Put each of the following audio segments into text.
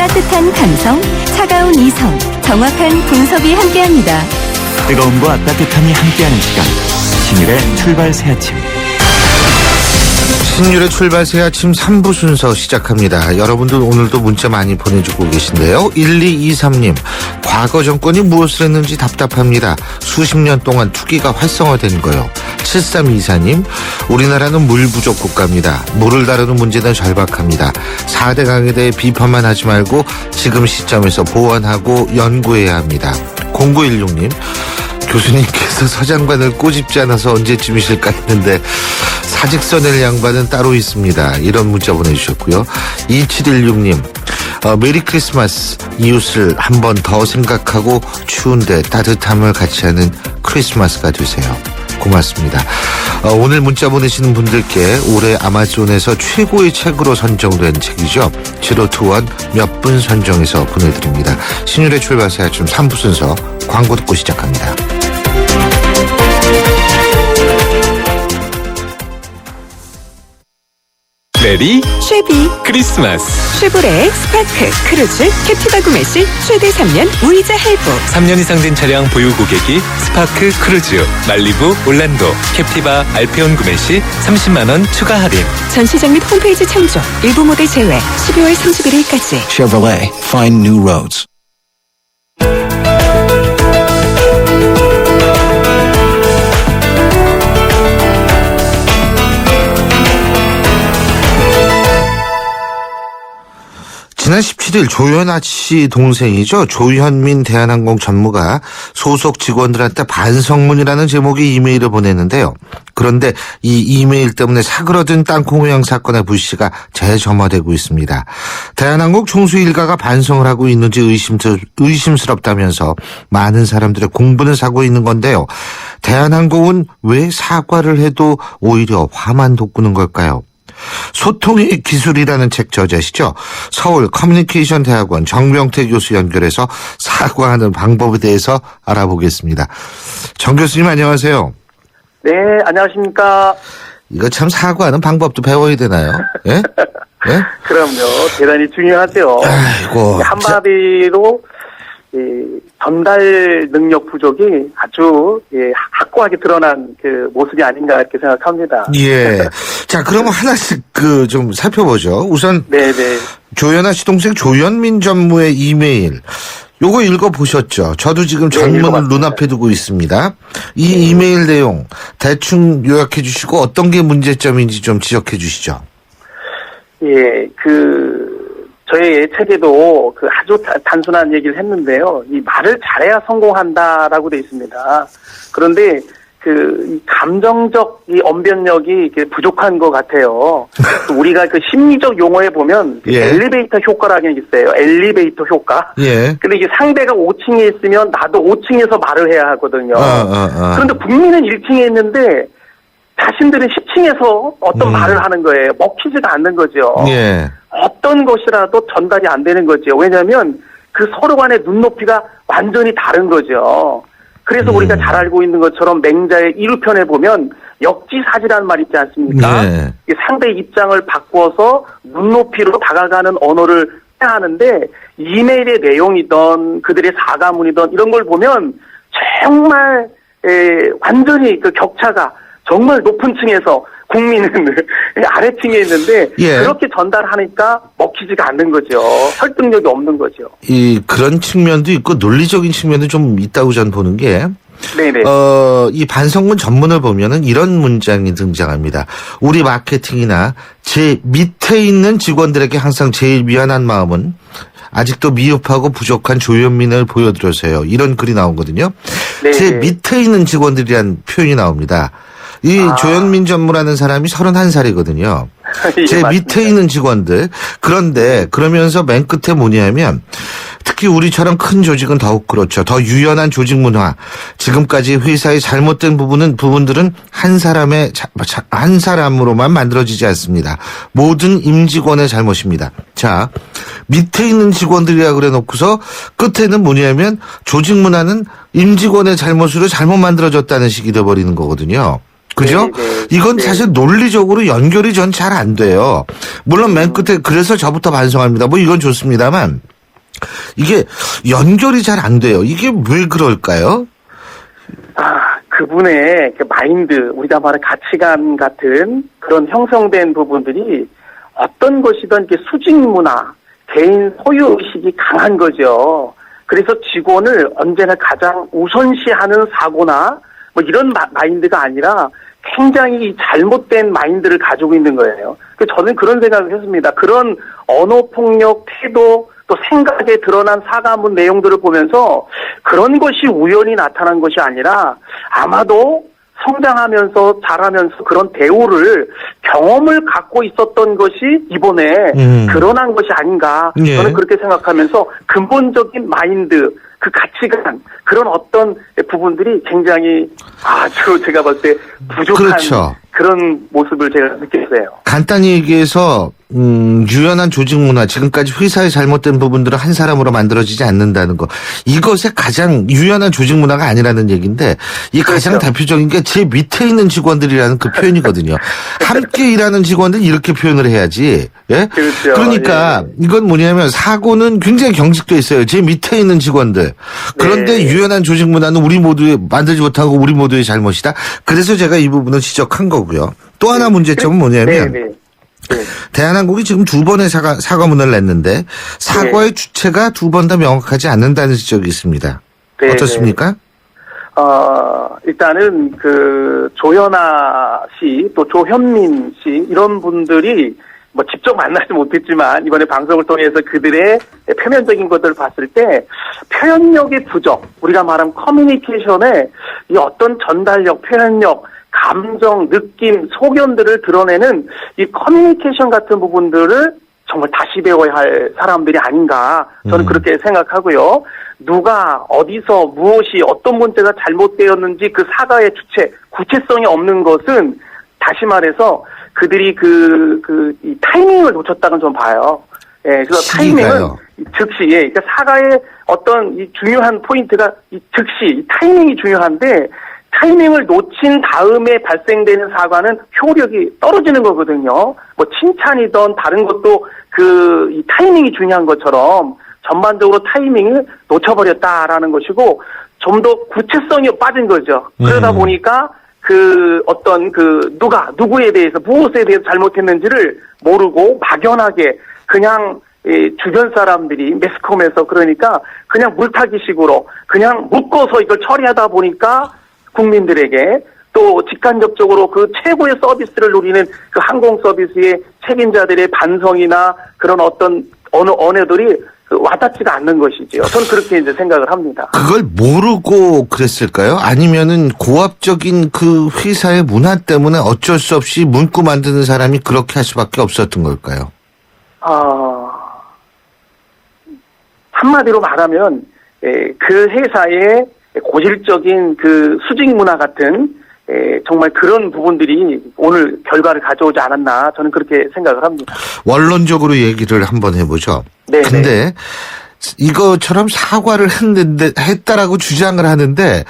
따뜻한 감성, 차가운 이성, 정확한 분석이 함께합니다. 뜨거움과 따뜻함이 함께하는 시간, 신일의 출발 새아침. 신율의 출발 새 아침 3부 순서 시작합니다. 여러분들 오늘도 문자 많이 보내주고 계신데요. 1223님, 과거 정권이 무엇을 했는지 답답합니다. 수십 년 동안 투기가 활성화된 거요. 7324님, 우리나라는 물 부족 국가입니다. 물을 다루는 문제는 절박합니다. 4대 강에 대해 비판만 하지 말고 지금 시점에서 보완하고 연구해야 합니다. 0916님, 교수님께서 서장관을 꼬집지 않아서 언제쯤이실까 했는데 사직 써낼 양반은 따로 있습니다. 이런 문자 보내주셨고요. 2716님, 메리 크리스마스. 이웃을 한 번 더 생각하고 추운데 따뜻함을 같이 하는 크리스마스가 되세요. 고맙습니다. 오늘 문자 보내시는 분들께 올해 아마존에서 최고의 책으로 선정된 책이죠. 제로 투 원 몇 분 선정해서 보내드립니다. 신율의 출발 새 아침 3부 순서 광고 듣고 시작합니다. 메리 쉐비, 크리스마스. 쉐보레, 스파크, 크루즈, 캡티바 구매 시 최대 3년 무이자 할부. 3년 이상 된 차량 보유 고객이 스파크, 크루즈, 말리부, 올란도, 캡티바, 알페온 구매 시 30만 원 추가 할인. 전시장 및 홈페이지 참조, 일부 모델 제외, 12월 31일까지. Chevrolet, find new roads. 지난 17일 조현아 씨 동생이죠. 조현민 대한항공 전무가 소속 직원들한테 반성문이라는 제목의 이메일을 보냈는데요. 그런데 이 이메일 때문에 사그러든 땅콩 회항 사건의 불씨가 재점화되고 있습니다. 대한항공 총수 일가가 반성을 하고 있는지 의심스럽다면서 많은 사람들의 공분을 사고 있는 건데요. 대한항공은 왜 사과를 해도 오히려 화만 돋구는 걸까요? 소통의 기술이라는 책 저자시죠. 서울 커뮤니케이션 대학원 정명태 교수 연결해서 사과하는 방법에 대해서 알아보겠습니다. 정 교수님 안녕하세요. 네, 안녕하십니까. 이거 참 사과하는 방법도 배워야 되나요? 예? 예? 그럼요. 대단히 중요하죠. 아이고. 한마디로 전달 능력 부족이 아주 확고하게 드러난 그 모습이 아닌가 이렇게 생각합니다. 예. 자, 그러면 하나씩 좀 살펴보죠. 우선 네네. 조현아 씨 동생 조현민 전무의 이메일. 요거 읽어보셨죠? 저도 지금 네, 전문을 읽어봤습니다. 눈앞에 두고 있습니다. 이 이메일 내용 대충 요약해 주시고 어떤 게 문제점인지 좀 지적해 주시죠. 예, 저의 책에도 아주 단순한 얘기를 했는데요. 이 말을 잘해야 성공한다라고 돼 있습니다. 그런데 이 감정적 이 언변력이 이렇게 부족한 것 같아요. 우리가 심리적 용어에 보면 예. 엘리베이터 효과라는 게 있어요. 엘리베이터 효과. 예. 근데 이게 상대가 5층에 있으면 나도 5층에서 말을 해야 하거든요. 그런데 국민은 1층에 있는데 자신들은 10층에서 어떤 말을 하는 거예요. 먹히지가 않는 거죠. 예. 어떤 것이라도 전달이 안 되는 거죠. 왜냐하면 서로 간의 눈높이가 완전히 다른 거죠. 그래서 우리가 잘 알고 있는 것처럼 맹자의 1편에 보면 역지사지라는 말 있지 않습니까? 예. 상대 입장을 바꾸어서 눈높이로 다가가는 언어를 해야 하는데 이메일의 내용이든 그들의 사과문이든 이런 걸 보면 정말 완전히 격차가 정말 높은 층에서 국민은 아래층에 있는데 예. 그렇게 전달하니까 먹히지가 않는 거죠. 설득력이 없는 거죠. 그런 측면도 있고 논리적인 측면도 좀 있다고 저는 보는 게 네네. 이 반성문 전문을 보면은 이런 문장이 등장합니다. 우리 마케팅이나 제 밑에 있는 직원들에게 항상 제일 미안한 마음은 아직도 미흡하고 부족한 조현민을 보여드려서요. 이런 글이 나오거든요. 네. 제 밑에 있는 직원들이란 표현이 나옵니다. 이 조현민 전무라는 사람이 31살이거든요. 예, 제 맞습니다. 밑에 있는 직원들. 그런데 그러면서 맨 끝에 뭐냐면 특히 우리처럼 큰 조직은 더욱 그렇죠. 더 유연한 조직 문화. 지금까지 회사의 잘못된 부분들은 한 사람으로만 만들어지지 않습니다. 모든 임직원의 잘못입니다. 자, 밑에 있는 직원들이라 그래 놓고서 끝에는 뭐냐면 조직 문화는 임직원의 잘못으로 잘못 만들어졌다는 식이 돼버리는 거거든요. 그죠? 네. 이건 네. 사실 논리적으로 연결이 전 잘 안 돼요. 물론 맨 끝에 그래서 저부터 반성합니다. 뭐 이건 좋습니다만 이게 연결이 잘 안 돼요. 이게 왜 그럴까요? 그분의 그 마인드, 우리가 말하는 가치관 같은 그런 형성된 부분들이 어떤 것이든 이렇게 수직 문화, 개인 소유 의식이 강한 거죠. 그래서 직원을 언제나 가장 우선시하는 사고나 뭐 이런 마인드가 아니라 굉장히 잘못된 마인드를 가지고 있는 거예요. 그래서 저는 그런 생각을 했습니다. 그런 언어폭력, 태도, 또 생각에 드러난 사과문 내용들을 보면서 그런 것이 우연히 나타난 것이 아니라 아마도 성장하면서 자라면서 그런 대우를 경험을 갖고 있었던 것이 이번에 드러난 것이 아닌가. 예. 저는 그렇게 생각하면서 근본적인 마인드, 그 가치관, 그런 어떤 부분들이 굉장히 제가 볼 때 부족한 그렇죠. 그런 모습을 제가 느꼈어요. 간단히 얘기해서 유연한 조직 문화, 지금까지 회사의 잘못된 부분들은 한 사람으로 만들어지지 않는다는 거. 이것의 가장 유연한 조직 문화가 아니라는 얘기인데 이 가장 그렇죠. 대표적인 게 제 밑에 있는 직원들이라는 그 표현이거든요. 함께 일하는 직원들 이렇게 표현을 해야지. 예? 그렇죠. 그러니까 예. 이건 뭐냐면 사고는 굉장히 경직돼 있어요. 제 밑에 있는 직원들. 그런데 네. 유연한 조직 문화는 우리 모두의 만들지 못하고 우리 모두의 잘못이다. 그래서 제가 이 부분을 지적한 거고요. 또 하나 문제점은 뭐냐면 네. 대한항공이 지금 2번의 사과문을 냈는데 사과의 주체가 2번 다 명확하지 않는다는 지적이 있습니다. 네, 어떻습니까? 일단은 그 조현아 씨, 또 조현민 씨 이런 분들이 뭐 직접 만나지 못했지만 이번에 방송을 통해서 그들의 표면적인 것들을 봤을 때 표현력의 부족, 우리가 말하는 커뮤니케이션의 이 어떤 전달력, 표현력, 감정, 느낌, 소견들을 드러내는 이 커뮤니케이션 같은 부분들을 정말 다시 배워야 할 사람들이 아닌가 저는 그렇게 생각하고요. 누가 어디서 무엇이 어떤 문제가 잘못되었는지 그 사과의 주체, 구체성이 없는 것은 다시 말해서 그들이 이 타이밍을 놓쳤다고 좀 봐요. 예, 그래서 타이밍은 즉시, 예, 그러니까 사과의 어떤 이 중요한 포인트가 이 즉시, 이 타이밍이 중요한데 타이밍을 놓친 다음에 발생되는 사과는 효력이 떨어지는 거거든요. 뭐 칭찬이든 다른 것도 이 타이밍이 중요한 것처럼 전반적으로 타이밍을 놓쳐버렸다라는 것이고 좀 더 구체성이 빠진 거죠. 그러다 보니까 누구에 대해서 무엇에 대해서 잘못했는지를 모르고 막연하게 그냥 주변 사람들이 매스컴에서 그러니까 그냥 물타기식으로 그냥 묶어서 이걸 처리하다 보니까 국민들에게 또 직간접적으로 그 최고의 서비스를 누리는 그 항공 서비스의 책임자들의 반성이나 그런 어떤 언어들이 와닿지가 않는 것이지요. 저는 그렇게 이제 생각을 합니다. 그걸 모르고 그랬을까요? 아니면은 고압적인 그 회사의 문화 때문에 어쩔 수 없이 문구 만드는 사람이 그렇게 할 수밖에 없었던 걸까요? 한마디로 말하면 그 회사의 고질적인 그 수직 문화 같은 정말 그런 부분들이 오늘 결과를 가져오지 않았나 저는 그렇게 생각을 합니다. 원론적으로 얘기를 한번 해보죠. 네. 근데 이거처럼 사과를 했다라고 주장을 하는데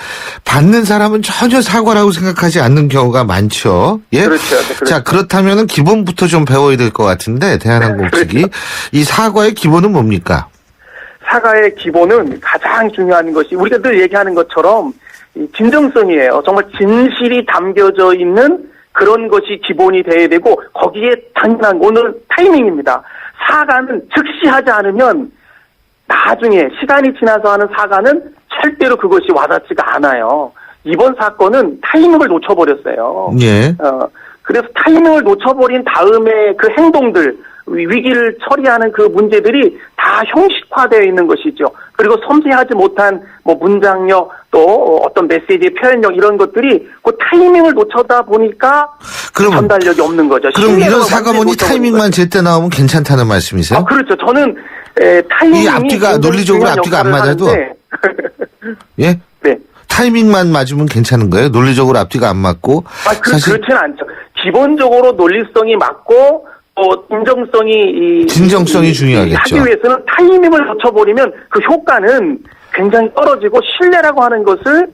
받는 사람은 전혀 사과라고 생각하지 않는 경우가 많죠. 예? 그렇죠. 네, 그렇죠. 자, 그렇다면은 기본부터 좀 배워야 될 것 같은데 대한항공 측이 그렇죠. 이 사과의 기본은 뭡니까? 사과의 기본은 가장 중요한 것이 우리가 늘 얘기하는 것처럼 이 진정성이에요. 정말 진실이 담겨져 있는 그런 것이 기본이 돼야 되고 거기에 당연한 오늘 타이밍입니다. 사과는 즉시 하지 않으면 나중에 시간이 지나서 하는 사과는 절대로 그것이 와닿지가 않아요. 이번 사건은 타이밍을 놓쳐버렸어요. 예. 그래서 타이밍을 놓쳐버린 다음에 그 행동들, 위기를 처리하는 그 문제들이 다 형식화되어 있는 것이죠. 그리고 섬세하지 못한 뭐 문장력 또 어떤 메시지의 표현력 이런 것들이 그 타이밍을 놓쳐다 보니까 그러면 전달력이 없는 거죠. 그럼 이런 신뢰도가 사과문이 완전히 타이밍만 제때 나오면 괜찮다는 말씀이세요? 그렇죠. 저는 타이밍이 이 앞뒤가 논리적으로 중요한 앞뒤가 안 역할을 맞아도 하는데 예? 네. 타이밍만 맞으면 괜찮은 거예요? 논리적으로 앞뒤가 안 맞고 그렇지는 않죠. 기본적으로 논리성이 맞고 또 진정성이 진정성이 중요하겠죠. 하기 위해서는 타이밍을 놓쳐버리면 그 효과는 굉장히 떨어지고 신뢰라고 하는 것을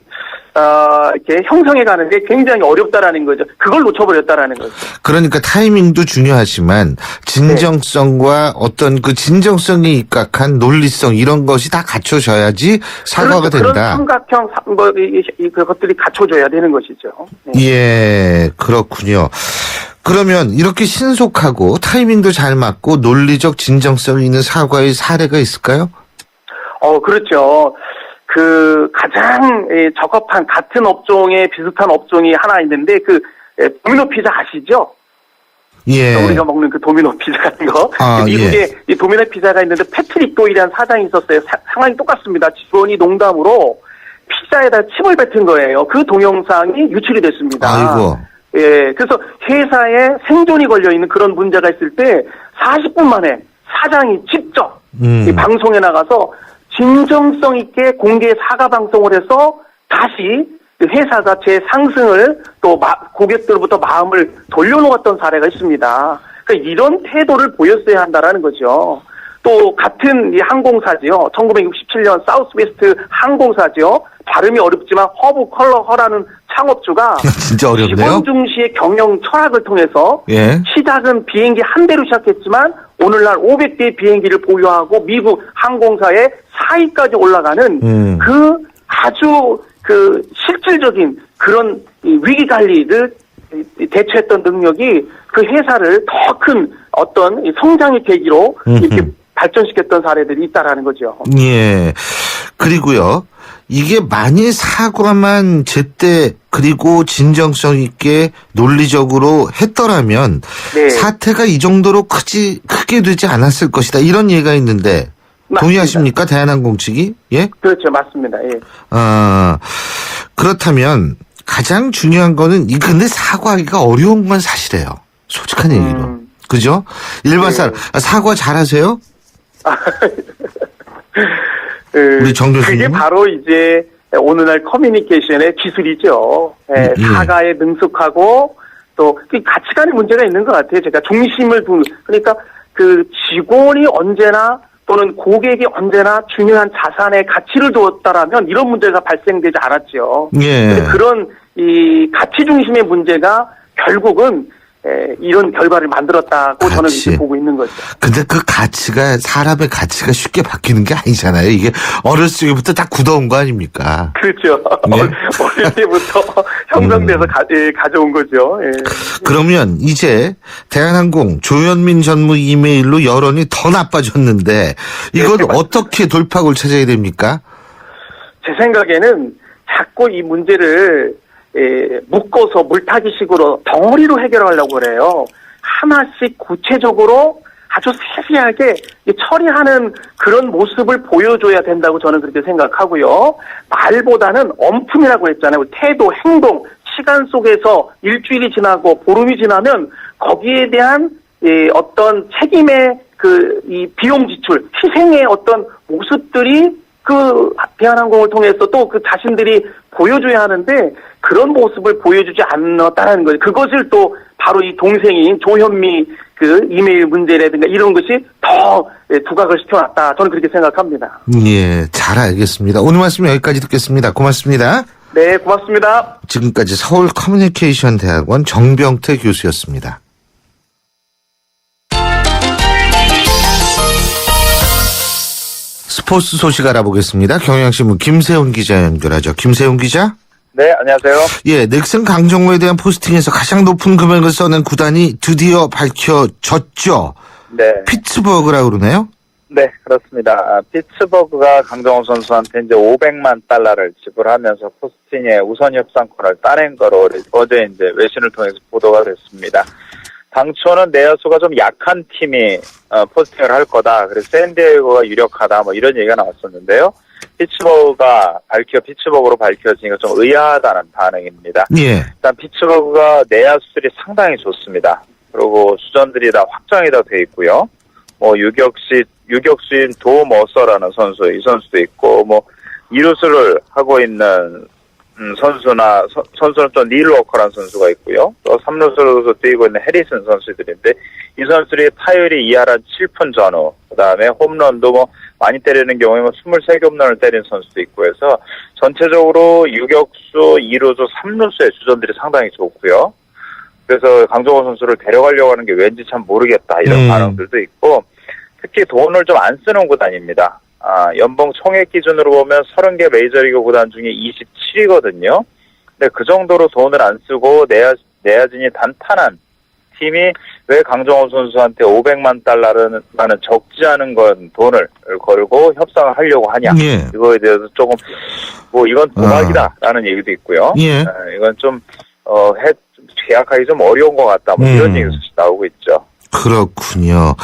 이렇게 형성해 가는데 굉장히 어렵다라는 거죠. 그걸 놓쳐버렸다라는 거죠. 그러니까 타이밍도 중요하지만 진정성과 어떤 그 진정성이 입각한 논리성 이런 것이 다 갖춰져야지 사과가 그렇죠. 된다. 그런 삼각형 그것들이 갖춰져야 되는 것이죠. 네. 예, 그렇군요. 그러면 이렇게 신속하고 타이밍도 잘 맞고 논리적 진정성이 있는 사과의 사례가 있을까요? 그렇죠. 가장 적합한 같은 업종의 비슷한 업종이 하나 있는데 도미노 피자 아시죠? 예. 우리가 먹는 그 도미노 피자 같은 거. 미국에 예. 이 도미노 피자가 있는데 패트릭 도일이라는 사장이 있었어요. 상황이 똑같습니다. 직원이 농담으로 피자에다 침을 뱉은 거예요. 그 동영상이 유출이 됐습니다. 아이고. 예, 그래서 회사에 생존이 걸려있는 그런 문제가 있을 때 40분 만에 사장이 직접 이 방송에 나가서 진정성 있게 공개 사과 방송을 해서 다시 회사가 제 상승을 또 고객들로부터 마음을 돌려놓았던 사례가 있습니다. 그러니까 이런 태도를 보였어야 한다라는 거죠. 또 같은 이 항공사지요. 1967년 사우스웨스트 항공사지요. 발음이 어렵지만 허브 컬러 허라는 창업주가 진짜 어렵네요. 직원 중시의 경영 철학을 통해서 예. 시작은 비행기 한 대로 시작했지만 오늘날 500대의 비행기를 보유하고 미국 항공사의 4위까지 올라가는 아주 실질적인 그런 위기 관리를 대처했던 능력이 그 회사를 더 큰 어떤 성장의 계기로 이렇게 발전시켰던 사례들이 있다라는 거죠. 예. 그리고요. 이게 만일 사과만 제때 그리고 진정성 있게 논리적으로 했더라면 네. 사태가 이 정도로 크게 되지 않았을 것이다. 이런 얘기가 있는데 맞습니다. 동의하십니까? 대한항공 측이? 예? 그렇죠. 맞습니다. 예. 그렇다면 가장 중요한 거는 근데 사과하기가 어려운 건 사실이에요. 솔직한 얘기로. 그죠? 일반 사람 사과 잘하세요? 우리 정 교수님. 그게 바로 이제 오늘날 커뮤니케이션의 기술이죠. 예, 사과에 능숙하고 또 가치관의 문제가 있는 것 같아요. 제가 중심을 그러니까 직원이 언제나 또는 고객이 언제나 중요한 자산의 가치를 두었다라면 이런 문제가 발생되지 않았죠. 예. 그런 이 가치 중심의 문제가 결국은 이런 결과를 만들었다고 저는 이렇게 보고 있는 거죠. 근데 그 가치가 사람의 가치가 쉽게 바뀌는 게 아니잖아요. 이게 어렸을 적부터 다 굳어온 거 아닙니까? 그렇죠. 네. 어릴 때부터 형성돼서 가져온 거죠. 예. 그러면 이제 대한항공 조현민 전무 이메일로 여론이 더 나빠졌는데 이걸 네, 어떻게 돌파구를 찾아야 됩니까? 제 생각에는 자꾸 이 문제를 묶어서 물타기식으로 덩어리로 해결하려고 그래요. 하나씩 구체적으로 아주 세세하게 처리하는 그런 모습을 보여줘야 된다고 저는 그렇게 생각하고요. 말보다는 엄품이라고 했잖아요. 태도, 행동, 시간 속에서 일주일이 지나고 보름이 지나면 거기에 대한 어떤 책임의 이 비용 지출, 희생의 어떤 모습들이 대한항공을 통해서 또 자신들이 보여줘야 하는데 그런 모습을 보여주지 않았다는 거예요. 그것을 또 바로 이 동생인 조현미 이메일 문제라든가 이런 것이 더 부각을 시켜놨다. 저는 그렇게 생각합니다. 예, 잘 알겠습니다. 오늘 말씀 여기까지 듣겠습니다. 고맙습니다. 네, 고맙습니다. 지금까지 서울 커뮤니케이션 대학원 정병태 교수였습니다. 스포츠 소식 알아보겠습니다. 경향신문 김세훈 기자 연결하죠. 김세훈 기자? 네, 안녕하세요. 예, 넥슨 강정호에 대한 포스팅에서 가장 높은 금액을 써낸 구단이 드디어 밝혀졌죠. 네. 피츠버그라고 그러네요? 네, 그렇습니다. 피츠버그가 강정호 선수한테 이제 500만 달러를 지불하면서 포스팅의 우선 협상권을 따낸 거로 어제 이제 외신을 통해서 보도가 됐습니다. 당초는 내야수가 좀 약한 팀이 포스팅을 할 거다. 그래서 샌디에이고가 유력하다. 뭐 이런 얘기가 나왔었는데요. 피츠버그로 밝혀지니까 좀 의아하다는 반응입니다. 예. 일단 피츠버그가 내야수들이 상당히 좋습니다. 그리고 수전들이 다 확정이 다 돼 있고요. 뭐 유격수인 도 머서라는 선수, 이 선수도 있고, 뭐 이루수를 하고 있는 선수는 또 닐 워커라는 선수가 있고요. 또 3루수로서 뛰고 있는 해리슨 선수들인데 이 선수들이 타율이 2할 7푼 전후, 그다음에 홈런도 뭐 많이 때리는 경우에는 23개 홈런을 때린 선수도 있고 해서 전체적으로 유격수, 2루수, 3루수의 주전들이 상당히 좋고요. 그래서 강정호 선수를 데려가려고 하는 게 왠지 참 모르겠다 이런 반응들도 있고 특히 돈을 좀 안 쓰는 구단입니다. 연봉 총액 기준으로 보면 30개 메이저리그 구단 중에 27위거든요. 근데 그 정도로 돈을 안 쓰고 내야진이 단단한 팀이 왜 강정호 선수한테 500만 달러라는 적지 않은 건 돈을 걸고 협상을 하려고 하냐. 예. 이거에 대해서 조금 이건 도박이다라는 얘기도 있고요. 예. 이건 좀 계약하기 좀 어려운 것 같다. 이런 얘기도 나오고 있죠. 그렇군요.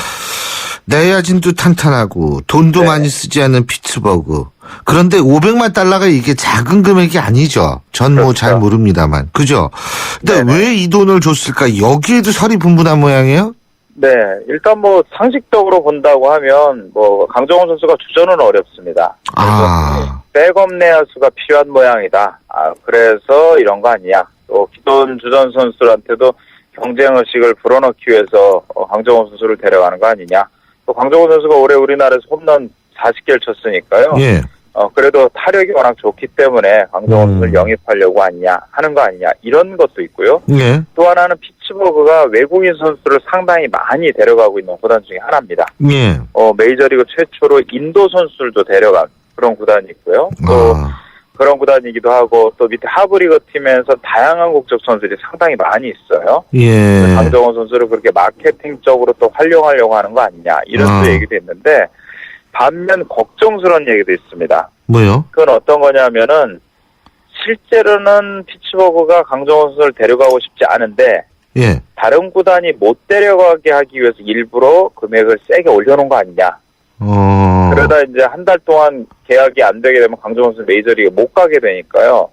내야진도 탄탄하고 돈도 네. 많이 쓰지 않는 피츠버그. 그런데 500만 달러가 이게 작은 금액이 아니죠. 전 뭐 잘 그렇죠. 모릅니다만. 그죠? 근데 네네. 왜 이 돈을 줬을까? 여기에도 설이 분분한 모양이에요? 네, 일단 상식적으로 본다고 하면 강정호 선수가 주전은 어렵습니다. 백업 내야수가 필요한 모양이다. 그래서 이런 거 아니야. 또 기존 주전 선수들한테도 경쟁의식을 불어넣기 위해서 강정호 선수를 데려가는 거 아니냐. 또 강정호 선수가 올해 우리나라에서 홈런 40개를 쳤으니까요. 예. 그래도 타력이 워낙 좋기 때문에 강정호 선수를 영입하려고 하는 거 아니냐. 이런 것도 있고요. 예. 또 하나는 피츠버그가 외국인 선수를 상당히 많이 데려가고 있는 구단 중에 하나입니다. 예. 메이저리그 최초로 인도 선수들도 데려간 그런 구단이 있고요. 또 그런 구단이기도 하고 또 밑에 하브리그 팀에서 다양한 국적 선수들이 상당히 많이 있어요. 예. 강정호 선수를 그렇게 마케팅적으로 또 활용하려고 하는 거 아니냐 이런 또 얘기도 있는데 반면 걱정스러운 얘기도 있습니다. 뭐요? 그건 어떤 거냐면은 실제로는 피츠버그가 강정호 선수를 데려가고 싶지 않은데 예. 다른 구단이 못 데려가게 하기 위해서 일부러 금액을 세게 올려놓은 거 아니냐. 그러다 이제 한 달 동안 계약이 안 되게 되면 강정호 선수 메이저리그 못 가게 되니까요.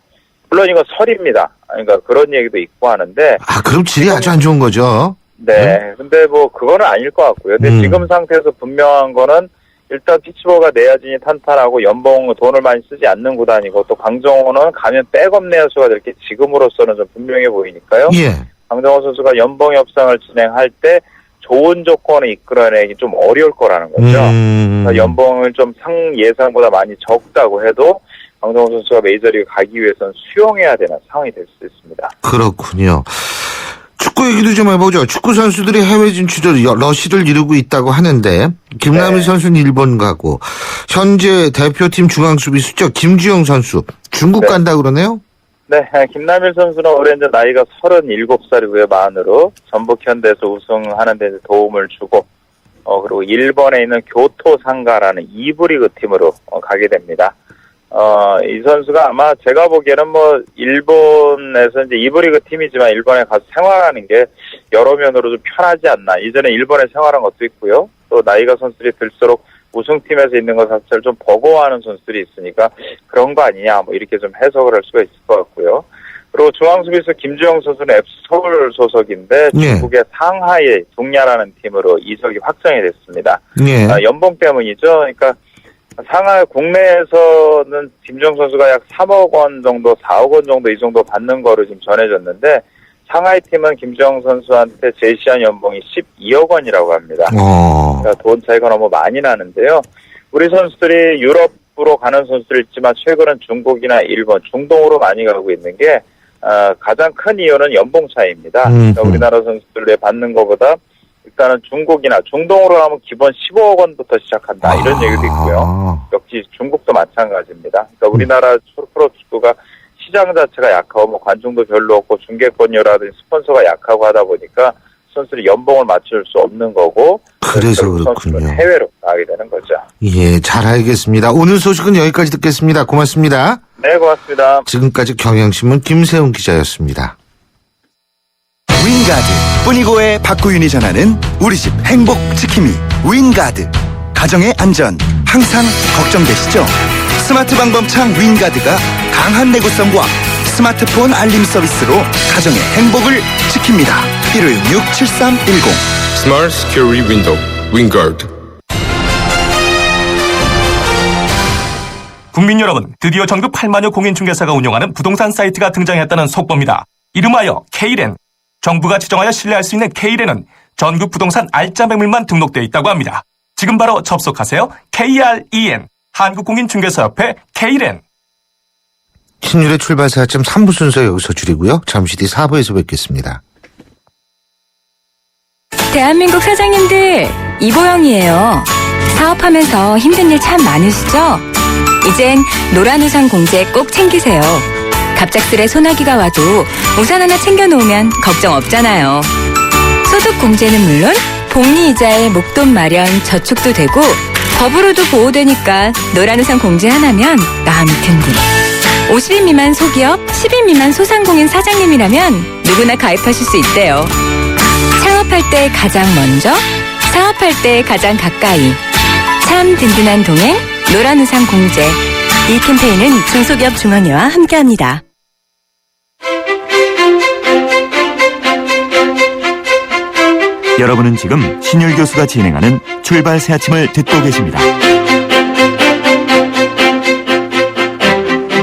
물론 이건 설입니다. 그러니까 그런 얘기도 있고 하는데. 그럼 질이 아주 안 좋은 거죠? 네. 근데 그거는 아닐 것 같고요. 근데 지금 상태에서 분명한 거는 일단 피츠버그가 내야진이 탄탄하고 연봉 돈을 많이 쓰지 않는 구단이고 또 강정호는 가면 백업 내야수가 될 게 지금으로서는 좀 분명해 보이니까요. 예. 강정호 선수가 연봉 협상을 진행할 때 좋은 조건을 이끌어내기 좀 어려울 거라는 거죠. 그러니까 연봉을 좀 상 예상보다 많이 적다고 해도 강정호 선수가 메이저리그 가기 위해서는 수용해야 되는 상황이 될 수 있습니다. 그렇군요. 축구 얘기도 좀 해보죠. 축구 선수들이 해외 진출을 러시를 이루고 있다고 하는데 김남일 선수는 일본 가고 현재 대표팀 중앙수비수죠. 김주영 선수 중국 간다 그러네요. 네, 김남일 선수는 올해 이제 나이가 37살이고요, 만으로. 전북 현대에서 우승하는 데 도움을 주고, 그리고 일본에 있는 교토 상가라는 2부 리그 팀으로 가게 됩니다. 이 선수가 아마 제가 보기에는 일본에서 이제 2부 리그 팀이지만 일본에 가서 생활하는 게 여러 면으로 좀 편하지 않나. 이전에 일본에 생활한 것도 있고요. 또 나이가 선수들이 들수록 우승팀에서 있는 것 자체를 좀 버거워하는 선수들이 있으니까 그런 거 아니냐 이렇게 좀 해석을 할 수가 있을 것 같고요. 그리고 중앙수비수 김주영 선수는 FC 서울 소속인데 중국의 상하이 동야라는 팀으로 이적이 확정이 됐습니다. 연봉 때문이죠. 그러니까 상하이 국내에서는 김주영 선수가 약 3억 원 정도 4억 원 정도 이 정도 받는 거로 지금 전해졌는데 상하이 팀은 김주영 선수한테 제시한 연봉이 12억 원이라고 합니다. 그러니까 돈 차이가 너무 많이 나는데요. 우리 선수들이 유럽으로 가는 선수들 있지만 최근은 중국이나 일본, 중동으로 많이 가고 있는 게 가장 큰 이유는 연봉 차이입니다. 그러니까 우리나라 선수들이 받는 것보다 일단은 중국이나 중동으로 가면 기본 15억 원부터 시작한다 이런 얘기도 있고요. 역시 중국도 마찬가지입니다. 그러니까 우리나라 프로축구가 시장 자체가 약하고 관중도 별로 없고 중계권료라든지 스폰서가 약하고 하다 보니까 선수들이 연봉을 맞출 수 없는 거고 그래서 그렇군요. 해외로 나가게 되는 거죠. 예, 잘 알겠습니다. 오늘 소식은 여기까지 듣겠습니다. 고맙습니다. 네, 고맙습니다. 지금까지 경향신문 김세훈 기자였습니다. 윙가드 뿌니고의 박구윤이 전하는 우리집 행복 지킴이 윙가드. 가정의 안전 항상 걱정되시죠? 스마트 방범창 윙가드가 강한 내구성과 스마트폰 알림 서비스로 가정의 행복을 지킵니다. 1566-7310 Smart Security Window, 윙가드. 국민 여러분, 드디어 전국 8만여 공인중개사가 운영하는 부동산 사이트가 등장했다는 속보입니다. 이름하여 K랜. 정부가 지정하여 신뢰할 수 있는 K랜은 전국 부동산 알짜 매물만 등록되어 있다고 합니다. 지금 바로 접속하세요. KREN 한국공인중개사협회 Kren. 신율의 출발사 아침 3부 순서 여기서 줄이고요. 잠시 뒤 4부에서 뵙겠습니다. 대한민국 사장님들, 이보영이에요. 사업하면서 힘든 일 참 많으시죠? 이젠 노란 우산 공제 꼭 챙기세요. 갑작스레 소나기가 와도 우산 하나 챙겨놓으면 걱정 없잖아요. 소득 공제는 물론 복리 이자에 목돈 마련 저축도 되고 법으로도 보호되니까 노란 우산 공제 하나면 마음이 든든. 50인 미만 소기업, 10인 미만 소상공인 사장님이라면 누구나 가입하실 수 있대요. 창업할 때 가장 먼저, 사업할 때 가장 가까이. 참 든든한 동행, 노란 우산 공제. 이 캠페인은 중소기업 중앙회와 함께합니다. 여러분은 지금 신율 교수가 진행하는 출발 새 아침을 듣고 계십니다.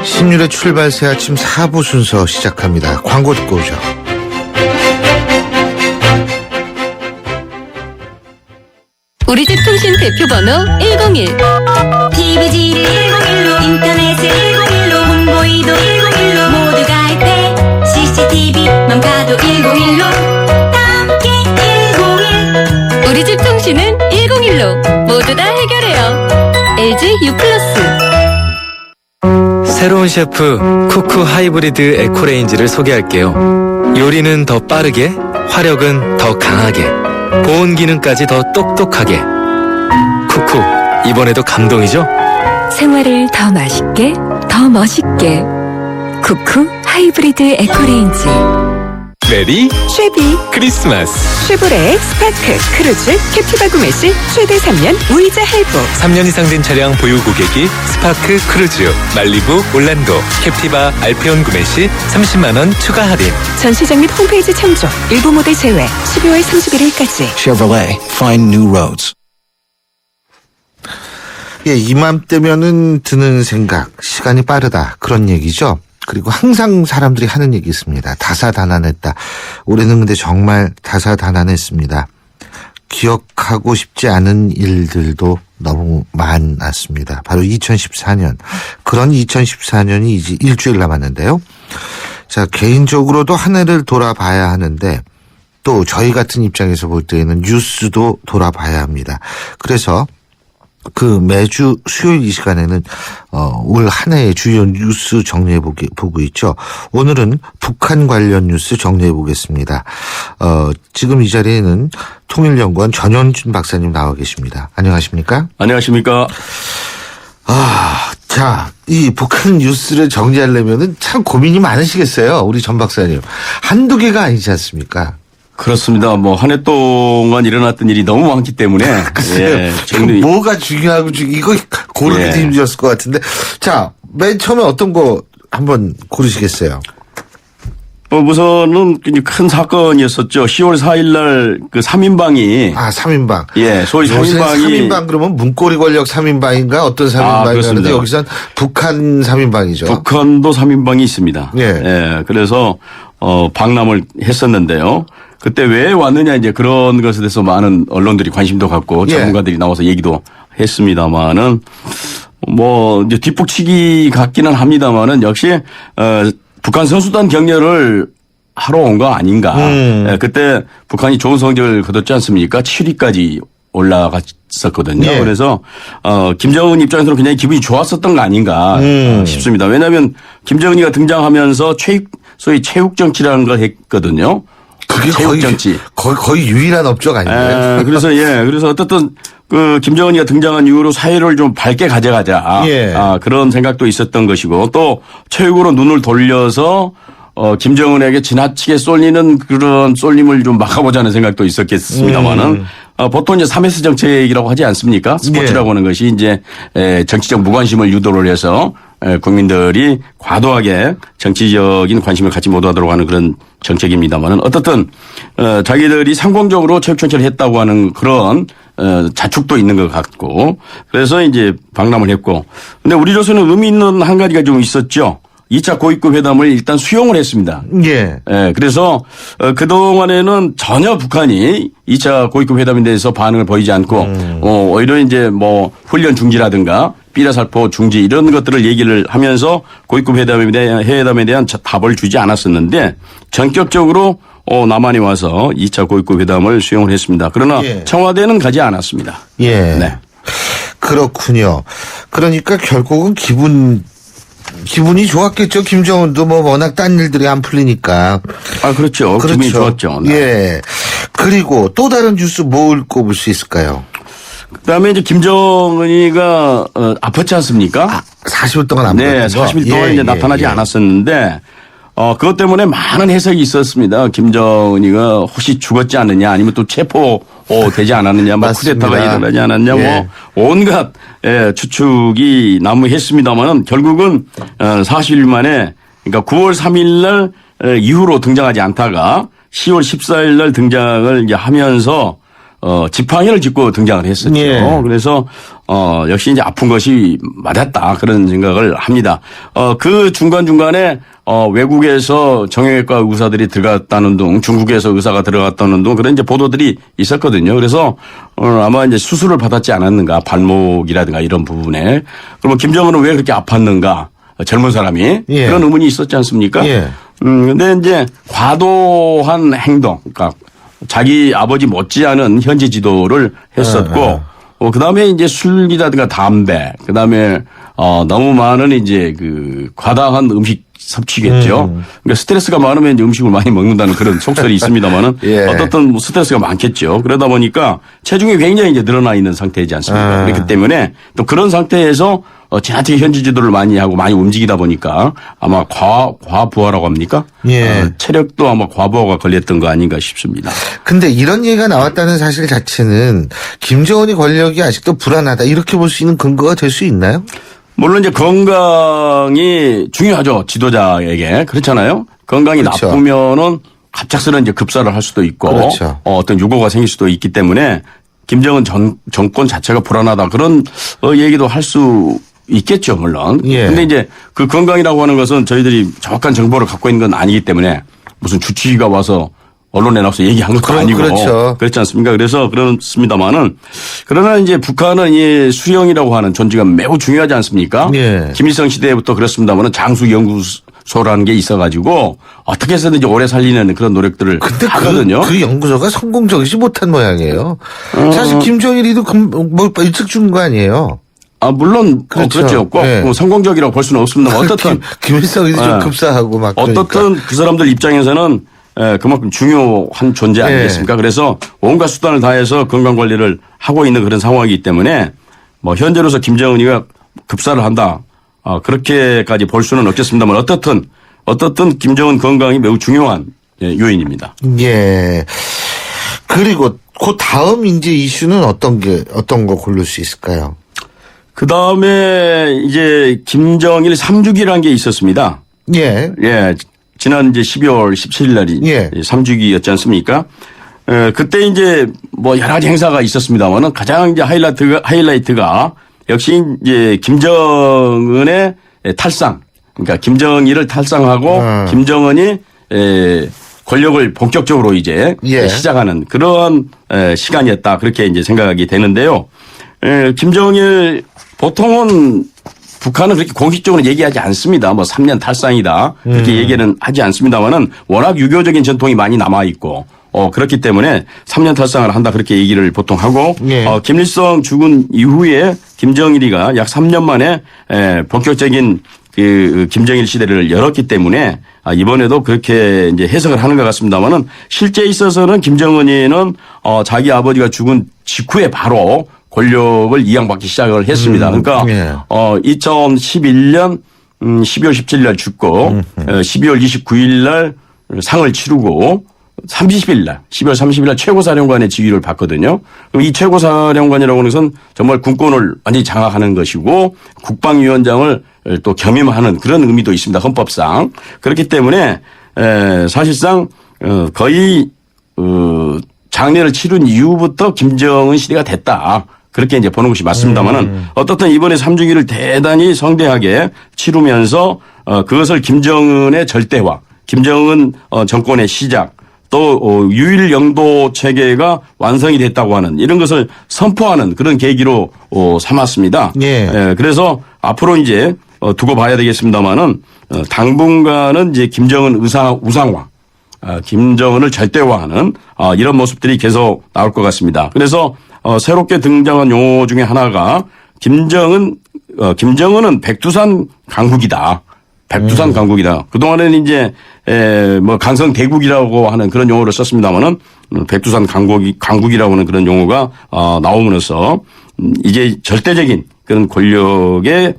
신율의 출발 새 아침 4부 순서 시작합니다. 광고 듣고 오죠. 우리 집 통신 대표번호 101. TV지를 101로 인터넷을 101로 홍보이도 101로 모두 가입해 CCTV만 봐도 101로 함께 101. 우리 집 통신은 101로 모두 다 해결해요. LG U+. 새로운 셰프 쿠쿠 하이브리드 에코레인지를 소개할게요. 요리는 더 빠르게, 화력은 더 강하게, 보온 기능까지 더 똑똑하게. 쿠쿠, 이번에도 감동이죠? 생활을 더 맛있게, 더 멋있게. 쿠쿠 하이브리드 에코레인지. 메리 쉐비, 크리스마스. 쉐보레, 스파크, 크루즈, 캡티바 구매 시 최대 3년 무이자 할부. 3년 이상 된 차량 보유 고객이 스파크 크루즈, 말리부 올란도, 캡티바 알페온 구매 시 30만 원 추가 할인. 전시장 및 홈페이지 참조. 일부 모델 제외. 12월 31일까지. Chevrolet, find new roads. 예, 이맘때면은 드는 생각, 시간이 빠르다. 그런 얘기죠. 그리고 항상 사람들이 하는 얘기 있습니다. 다사다난했다. 올해는 근데 정말 다사다난했습니다. 기억하고 싶지 않은 일들도 너무 많았습니다. 바로 2014년. 그런 2014년이 이제 일주일 남았는데요. 자, 개인적으로도 한 해를 돌아봐야 하는데 또 저희 같은 입장에서 볼 때에는 뉴스도 돌아봐야 합니다. 그래서 그 매주 수요일 이 시간에는 올 한 해의 주요 뉴스 보고 있죠. 오늘은 북한 관련 뉴스 정리해 보겠습니다. 지금 이 자리에는 통일연구원 전현준 박사님 나와 계십니다. 안녕하십니까? 안녕하십니까? 자, 이 북한 뉴스를 정리하려면은 참 고민이 많으시겠어요. 우리 전 박사님. 한두 개가 아니지 않습니까? 그렇습니다. 뭐 한 해 동안 일어났던 일이 너무 많기 때문에 글쎄요. 뭐가 중요하고 이거 고르기도 힘들었을 것 같은데. 자, 맨 처음에 어떤 거 한번 고르시겠어요? 우선은 큰 사건이었었죠. 10월 4일 날 그 3인방이. 3인방. 예, 소위 3인방이. 3인방 그러면 문고리 권력 3인방인가 어떤 3인방인가 하는데 여기선 북한 3인방이죠. 북한도 3인방이 있습니다. 예, 그래서 방남을 했었는데요. 그때 왜 왔느냐 이제 그런 것에 대해서 많은 언론들이 관심도 갖고 전문가들이 나와서 얘기도 했습니다만은 뭐 이제 뒷북치기 같기는 합니다만은 역시 북한 선수단 격려를 하러 온 거 아닌가. 그때 북한이 좋은 성적을 거뒀지 않습니까? 7위까지 올라갔었거든요. 그래서 김정은 입장에서는 굉장히 기분이 좋았었던 거 아닌가 싶습니다. 왜냐하면 김정은이가 등장하면서 소위 체육 정치라는 걸 했거든요. 그게 거의 유일한 업적 아닌가요? 그래서 어떻든 그 김정은이가 등장한 이후로 사회를 좀 밝게 가져가자. 그런 생각도 있었던 것이고 또 체육으로 눈을 돌려서 김정은에게 지나치게 쏠리는 그런 쏠림을 좀 막아보자는 생각도 있었겠습니다만은 보통 이제 3S 정책이라고 하지 않습니까? 스포츠라고 하는 것이 이제 정치적 무관심을 유도를 해서 국민들이 과도하게 정치적인 관심을 갖지 못하도록 하는 그런 정책입니다만은 어떻든 자기들이 성공적으로 체육 정치를 했다고 하는 그런 자축도 있는 것 같고 그래서 이제 방남을 했고 근데 우리 조선은 의미 있는 한 가지가 좀 있었죠. 2차 고위급 회담을 일단 수용을 했습니다. 예. 예, 그래서 그동안에는 전혀 북한이 2차 고위급 회담에 대해서 반응을 보이지 않고 오히려 이제 뭐 훈련 중지라든가 삐라살포 중지 이런 것들을 얘기를 하면서 고위급 회담에 대한 답을 주지 않았었는데 전격적으로 남한이 와서 2차 고위급 회담을 수용을 했습니다. 그러나 예. 청와대는 가지 않았습니다. 예. 네. 그렇군요. 그러니까 결국은 기분이 좋았겠죠. 김정은도 뭐 워낙 딴 일들이 안 풀리니까. 아, 그렇죠. 기분이 좋았죠. 네. 예. 그리고 또 다른 뉴스 뭘 꼽을 수 있을까요? 그다음에 이제 김정은이가 아팠지 않습니까? 40일 동안 안 네, 40일 동안 이제 나타나지 않았었는데 그것 때문에 많은 해석이 있었습니다. 김정은이가 혹시 죽었지 않느냐 아니면 또 체포되지 않았느냐 뭐 쿠데타가 일어나지 않았냐 뭐 온갖 추측이 난무했습니다만은 결국은 40일 만에 그러니까 9월 3일 날 이후로 등장하지 않다가 10월 14일 날 등장을 이제 하면서 지팡이를 짚고 등장을 했었죠. 예. 그래서 역시 이제 아픈 것이 맞았다 그런 생각을 합니다. 그 중간중간에 외국에서 정형외과 의사들이 들어갔다는 등 중국에서 의사가 들어갔다는 등 그런 이제 보도들이 있었거든요. 그래서 아마 이제 수술을 받았지 않았는가 발목이라든가 이런 부분에 그러면 김정은은 왜 그렇게 아팠는가 젊은 사람이 예. 그런 의문이 있었지 않습니까? 예. 근데 이제 과도한 행동 그러니까 자기 아버지 못지않은 현지 지도를 했었고, 그 다음에 이제 술이라든가 담배, 그 다음에, 너무 많은 이제 그 과다한 음식 섭취겠죠. 그러니까 스트레스가 많으면 이제 음식을 많이 먹는다는 그런 속설이 있습니다만은 예. 어떻든 스트레스가 많겠죠. 그러다 보니까 체중이 굉장히 이제 늘어나 있는 상태이지 않습니까? 그렇기 때문에 또 그런 상태에서 지나치게 현지 지도를 많이 하고 많이 움직이다 보니까 아마 과부하라고 합니까? 예. 체력도 아마 과부하가 걸렸던 거 아닌가 싶습니다. 근데 이런 얘기가 나왔다는 사실 자체는 김정은이 권력이 아직도 불안하다 이렇게 볼 수 있는 근거가 될 수 있나요? 물론 이제 건강이 중요하죠. 지도자에게. 그렇잖아요. 건강이 그렇죠. 나쁘면은 갑작스런 이제 급사를 할 수도 있고 그렇죠. 어떤 유고가 생길 수도 있기 때문에 김정은 정권 자체가 불안하다 그런 얘기도 할 수 있겠죠, 물론. 예. 근데 이제 그 건강이라고 하는 것은 저희들이 정확한 정보를 갖고 있는 건 아니기 때문에 무슨 주치의가 와서 언론에 나와서 얘기한 것도 아니고. 그렇죠. 그렇지 않습니까? 그래서 그렇습니다만은 그러나 이제 북한은 이 수령이라고 하는 존재가 매우 중요하지 않습니까? 예. 김일성 시대부터 그렇습니다만은 장수연구소라는 게 있어가지고 어떻게 해서든지 오래 살리는 그런 노력들을 하거든요. 그 연구소가 성공적이지 못한 모양이에요. 사실 김정일이도 뭐 일찍 죽은 거 아니에요? 물론 그렇죠. 꼭 네. 성공적이라고 볼 수는 없습니다. 어떻든 김일성이 좀 급사하고 막 어떻든 그러니까. 그 사람들 입장에서는 그만큼 중요한 존재 아니겠습니까? 그래서 온갖 수단을 다해서 건강 관리를 하고 있는 그런 상황이기 때문에 뭐 현재로서 김정은이가 급사를 한다. 그렇게까지 볼 수는 없겠습니다만 어떻든 김정은 건강이 매우 중요한 요인입니다. 예. 그리고 그 다음 이제 이슈는 어떤 거 고를 수 있을까요? 그 다음에 이제 김정일 3주기라는 게 있었습니다. 예. 예. 지난 이제 12월 17일 날이 예. 3주기였지 않습니까? 그때 이제 뭐 여러 가지 행사가 있었습니다만은 가장 이제 하이라이트가 역시 이제 김정은의 탈상. 그러니까 김정일을 탈상하고 김정은이 권력을 본격적으로 이제 예. 시작하는 그런 시간이었다. 그렇게 이제 생각이 되는데요. 김정일 보통은 북한은 그렇게 공식적으로 얘기하지 않습니다. 뭐 3년 탈상이다. 그렇게 얘기는 하지 않습니다만은 워낙 유교적인 전통이 많이 남아있고 그렇기 때문에 3년 탈상을 한다. 그렇게 얘기를 보통 하고 예. 김일성 죽은 이후에 김정일이가 약 3년 만에 본격적인 그 김정일 시대를 열었기 때문에 이번에도 그렇게 이제 해석을 하는 것 같습니다만은 실제 있어서는 김정은이는 자기 아버지가 죽은 직후에 바로 권력을 이양받기 시작을 했습니다. 그러니까 예. 2011년 12월 17일 날 죽고 12월 29일 날 상을 치르고 30일 날 12월 30일 날 최고사령관의 지위를 받거든요. 그럼 이 최고사령관이라고 하는 것은 정말 군권을 완전히 장악하는 것이고 국방위원장을 또 겸임하는 그런 의미도 있습니다. 헌법상. 그렇기 때문에 사실상 거의 장례를 치른 이후부터 김정은 시대가 됐다. 그렇게 이제 보는 것이 맞습니다만은 어떻든 이번에 3주기를 대단히 성대하게 치르면서 그것을 김정은의 절대화, 김정은 정권의 시작, 또 유일 영도 체계가 완성이 됐다고 하는 이런 것을 선포하는 그런 계기로 삼았습니다. 예. 그래서 앞으로 이제 두고 봐야 되겠습니다만은 당분간은 이제 김정은 우상화, 김정은을 절대화하는 이런 모습들이 계속 나올 것 같습니다. 그래서 새롭게 등장한 용어 중에 하나가 김정은은 백두산 강국이다. 백두산 강국이다. 그동안에는 이제 뭐 강성 대국이라고 하는 그런 용어를 썼습니다만은 백두산 강국이라고 하는 그런 용어가 나옴으로써 이제 절대적인 그런 권력의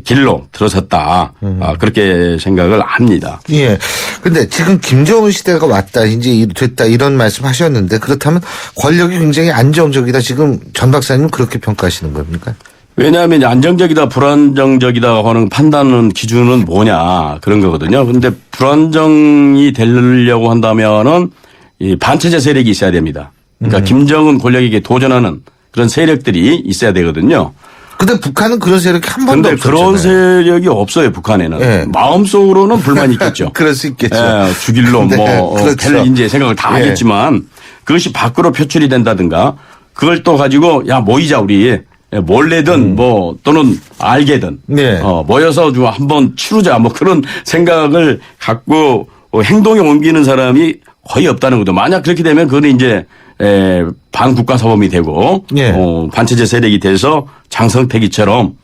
길로 들어섰다. 그렇게 생각을 합니다. 예. 근데 지금 김정은 시대가 왔다, 이제 됐다, 이런 말씀 하셨는데, 그렇다면 권력이 굉장히 안정적이다. 지금 전 박사님 그렇게 평가하시는 겁니까? 왜냐하면 안정적이다, 불안정적이다 하는 판단은 기준은 뭐냐 그런 거거든요. 그런데 불안정이 되려고 한다면은 이 반체제 세력이 있어야 됩니다. 그러니까 김정은 권력에게 도전하는 그런 세력들이 있어야 되거든요. 근데 북한은 그런 세력이 한 번도 없었잖아요. 그런 세력이 없어요, 북한에는. 예. 마음속으로는 불만이 있겠죠. 그럴 수 있겠죠. 예, 죽일로 그렇죠. 될 이제 생각을 다 예. 하겠지만 그것이 밖으로 표출이 된다든가 그걸 또 가지고 야 모이자 우리 몰래든 뭐 또는 알게든 네. 모여서 좀 한번 치르자 뭐 그런 생각을 갖고 행동에 옮기는 사람이 거의 없다는 거죠. 만약 그렇게 되면 그거는 이제 반국가 사범이 되고 예. 반체제 세력이 돼서 장성택이처럼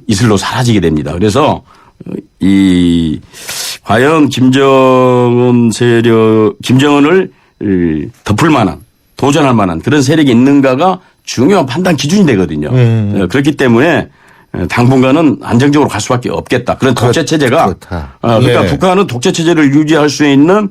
이슬로 사라지게 됩니다. 그래서 과연 김정은을 덮을 만한 도전할 만한 그런 세력이 있는가가 중요한 판단 기준이 되거든요. 그렇기 때문에 당분간은 안정적으로 갈 수밖에 없겠다. 그런 독재 체제가 그러니까 예. 북한은 독재 체제를 유지할 수 있는